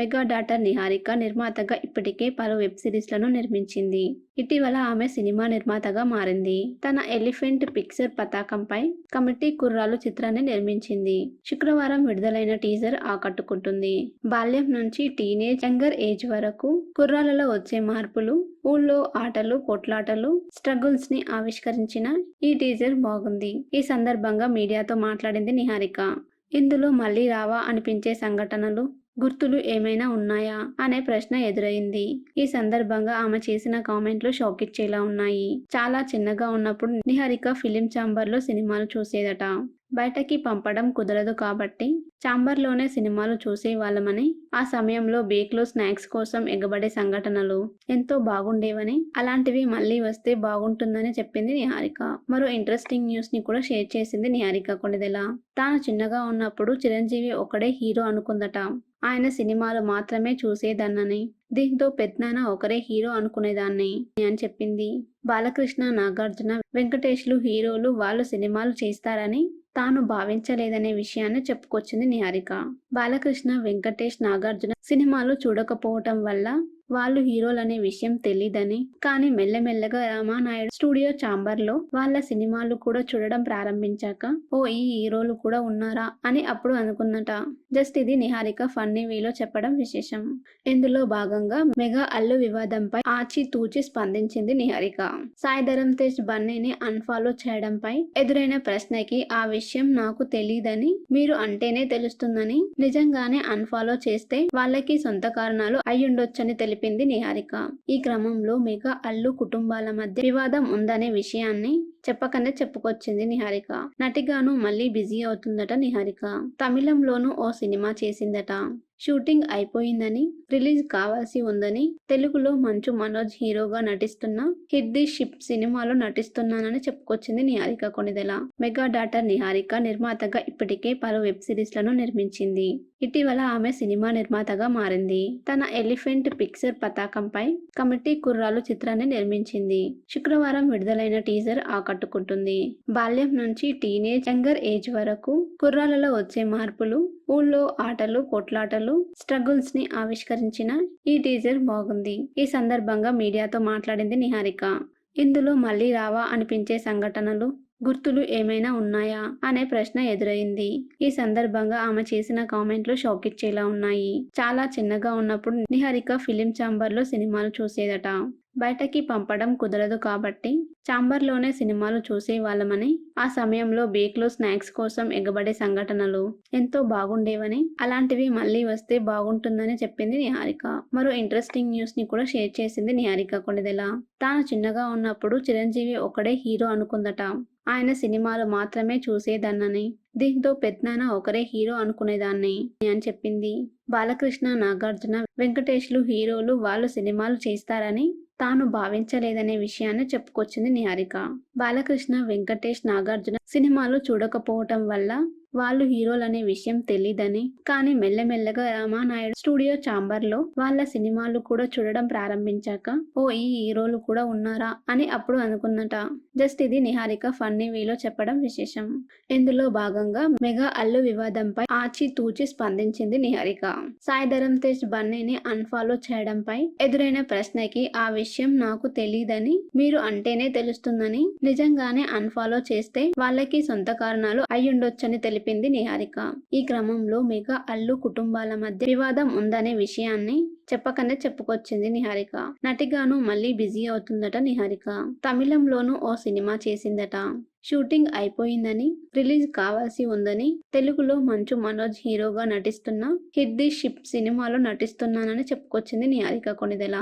Mega daughter Niharika నిర్మాతగా ఇప్పటికే పలు వెబ్ సిరీస్లను నిర్మించింది. ఇటీవల ఆమె సినిమా నిర్మాతగా మారింది. తన ఎలిఫెంట్ పిక్చర్ పతాకంపై కమిటీ కుర్రాలు చిత్రాన్ని నిర్మించింది. శుక్రవారం విడుదలైన టీజర్ ఆకట్టుకుంటుంది. బాల్యం నుంచి టీనేజ్ యంగర్ ఏజ్ వరకు కుర్రాలలో వచ్చే మార్పులు, ఊళ్ళో ఆటలు, కొట్లాటలు, స్ట్రగుల్స్ ని ఆవిష్కరించిన ఈ టీజర్ బాగుంది. ఈ సందర్భంగా మీడియాతో మాట్లాడింది నిహారిక. ఇందులో మళ్ళీ రావా అనిపించే సంఘటనలు, గుర్తులు ఏమైనా ఉన్నాయా అనే ప్రశ్న ఎదురైంది. ఈ సందర్భంగా ఆమె చేసిన కామెంట్లు షాకిచ్చేలా ఉన్నాయి. చాలా చిన్నగా ఉన్నప్పుడు నిహారిక ఫిలిం ఛాంబర్లో సినిమాలు చూసేదట. బయటకి పంపడం కుదరదు కాబట్టి ఛాంబర్లోనే సినిమాలు చూసేవాళ్ళమని, ఆ సమయంలో బేక్లో స్నాక్స్ కోసం ఎగబడే సంఘటనలు ఎంతో బాగుండేవని, అలాంటివి మళ్ళీ వస్తే బాగుంటుందని చెప్పింది నిహారిక. మరో ఇంట్రెస్టింగ్ న్యూస్ ని కూడా షేర్ చేసింది నిహారిక కొణిదెల. తాను చిన్నగా ఉన్నప్పుడు చిరంజీవి ఒకడే హీరో అనుకుందట. ఆయన సినిమాలు మాత్రమే చూసేదాన్నని, దీంతో పెద్దనాన్న ఒకరే హీరో అనుకునేదాన్ని అని చెప్పింది. బాలకృష్ణ, నాగార్జున, వెంకటేష్లు హీరోలు, వాళ్ళు సినిమాలు చేస్తారని తాను భావించలేదనే విషయాన్ని చెప్పుకొచ్చింది నిహారిక. బాలకృష్ణ, వెంకటేష్, నాగార్జున సినిమాలు చూడకపోవటం వల్ల వాళ్ళు హీరోలనే విషయం తెలీదని, కానీ మెల్లమెల్లగా రామానాయుడు స్టూడియో ఛాంబర్లో వాళ్ళ సినిమాలు కూడా చూడడం ప్రారంభించాక ఈ హీరోలు కూడా ఉన్నారా అని అప్పుడు అనుకున్నట. జస్ట్ ఇది నిహారిక ఫన్నీ వేలో చెప్పడం విశేషం. ఇందులో భాగంగా మెగా అల్లు వివాదంపై ఆచితూచి స్పందించింది నిహారిక. సాయి ధరమ్ తేజ్ బన్నీని అన్ఫాలో చేయడంపై ఎదురైన ప్రశ్నకి ఆ విషయం నాకు తెలీదని, మీరు అంటేనే తెలుస్తుందని, నిజంగానే అన్ఫాలో చేస్తే వాళ్ళకి సొంత కారణాలు అయ్యుండొచ్చని తెలిపింది నిహారిక. ఈ క్రమంలో మెగా అల్లు కుటుంబాల మధ్య వివాదం ఉందనే విషయాన్ని చెప్పకనే చెప్పుకొచ్చింది నిహారిక. నటిగాను మళ్ళీ బిజీ అవుతుందట నిహారిక. తమిళంలోనూ ఓ సినిమా చేసిందట. షూటింగ్ అయిపోయిందని, రిలీజ్ కావాల్సి ఉందని, తెలుగులో మంచు మనోజ్ హీరోగా నటిస్తున్న హిట్ ది షిప్ సినిమాలో నటిస్తున్నానని చెప్పుకొచ్చింది నిహారిక కొణిదెల. మెగా డాటర్ నిహారిక నిర్మాతగా ఇప్పటికే పలు వెబ్ సిరీస్లను నిర్మించింది. ఇటీవల ఆమె సినిమా నిర్మాతగా మారింది. తన ఎలిఫెంట్ పిక్చర్ పతాకంపై కమిటీ కుర్రాలు చిత్రాన్ని నిర్మించింది. శుక్రవారం విడుదలైన టీజర్ ఆకట్టుకుంటుంది. బాల్యం నుంచి టీనేజ్ యంగర్ ఏజ్ వరకు కుర్రాలలో వచ్చే మార్పులు, ఊళ్ళో ఆటలు, కొట్లాటలు, స్ట్రగుల్స్ ని ఆవిష్కరించిన ఈ టీజర్ బాగుంది. ఈ సందర్భంగా మీడియాతో మాట్లాడింది నిహారిక. ఇందులో మళ్ళీ రావా అనిపించే సంఘటనలు, గుర్తులు ఏమైనా ఉన్నాయా అనే ప్రశ్న ఎదురైంది. ఈ సందర్భంగా ఆమె చేసిన కామెంట్లు షాకిచ్చేలా ఉన్నాయి. చాలా చిన్నగా ఉన్నప్పుడు నిహారిక ఫిలిం ఛాంబర్లో సినిమాలు చూసేదట. బయటకి పంపడం కుదరదు కాబట్టి ఛాంబర్లోనే సినిమాలు చూసేవాళ్ళమని, ఆ సమయంలో బేక్లో స్నాక్స్ కోసం ఎగబడే సంఘటనలు ఎంతో బాగుండేవని, అలాంటివి మళ్ళీ వస్తే బాగుంటుందని చెప్పింది నిహారిక. మరో ఇంట్రెస్టింగ్ న్యూస్ ని కూడా షేర్ చేసింది నిహారిక కొణిదెల. తాను చిన్నగా ఉన్నప్పుడు చిరంజీవి ఒకడే హీరో అనుకుందట. ఆయన సినిమాలు మాత్రమే చూసేదాన్నని, దీంతో పెద్దనాన్న ఒకరే హీరో అనుకునేదాన్ని అని చెప్పింది. బాలకృష్ణ, నాగార్జున, వెంకటేష్లు హీరోలు, వాళ్ళు సినిమాలు చేస్తారని తాను భావించలేదనే విషయాన్ని చెప్పుకొచ్చింది నిహారిక. బాలకృష్ణ, వెంకటేష్, నాగార్జున సినిమాలు చూడకపోవటం వల్ల వాళ్ళు హీరోలనే విషయం తెలీదని, కానీ మెల్లమెల్లగా రామానాయుడు స్టూడియో ఛాంబర్లో వాళ్ళ సినిమాలు కూడా చూడడం ప్రారంభించాక ఈ హీరోలు కూడా ఉన్నారా అని అప్పుడు అనుకున్నట. జస్ట్ ఇది నిహారిక ఫన్నీ వేలో చెప్పడం విశేషం. ఇందులో భాగంగా మెగా అల్లు వివాదంపై ఆచితూచి స్పందించింది నిహారిక. సాయి ధరమ్ తేజ్ బన్నీని అన్ఫాలో చేయడంపై ఎదురైన ప్రశ్నకి ఆ విషయం నాకు తెలీదని, మీరు అంటేనే తెలుస్తుందని, నిజంగానే అన్ఫాలో చేస్తే వాళ్ళకి సొంత కారణాలు అయ్యుండొచ్చని తెలిపింది నిహారిక. ఈ క్రమంలో మెగా అల్లు కుటుంబాల మధ్య వివాదం ఉందనే విషయాన్ని చెప్పకనే చెప్పుకొచ్చింది నిహారిక. నటిగాను మళ్ళీ బిజీ అవుతుందట నిహారిక. తమిళంలోనూ ఓ సినిమా చేసిందట. షూటింగ్ అయిపోయిందని, రిలీజ్ కావాల్సి ఉందని, తెలుగులో మంచు మనోజ్ హీరోగా నటిస్తున్న హిట్ ది షిప్ సినిమాలో నటిస్తున్నానని చెప్పుకొచ్చింది నిహారిక కొణిదెల.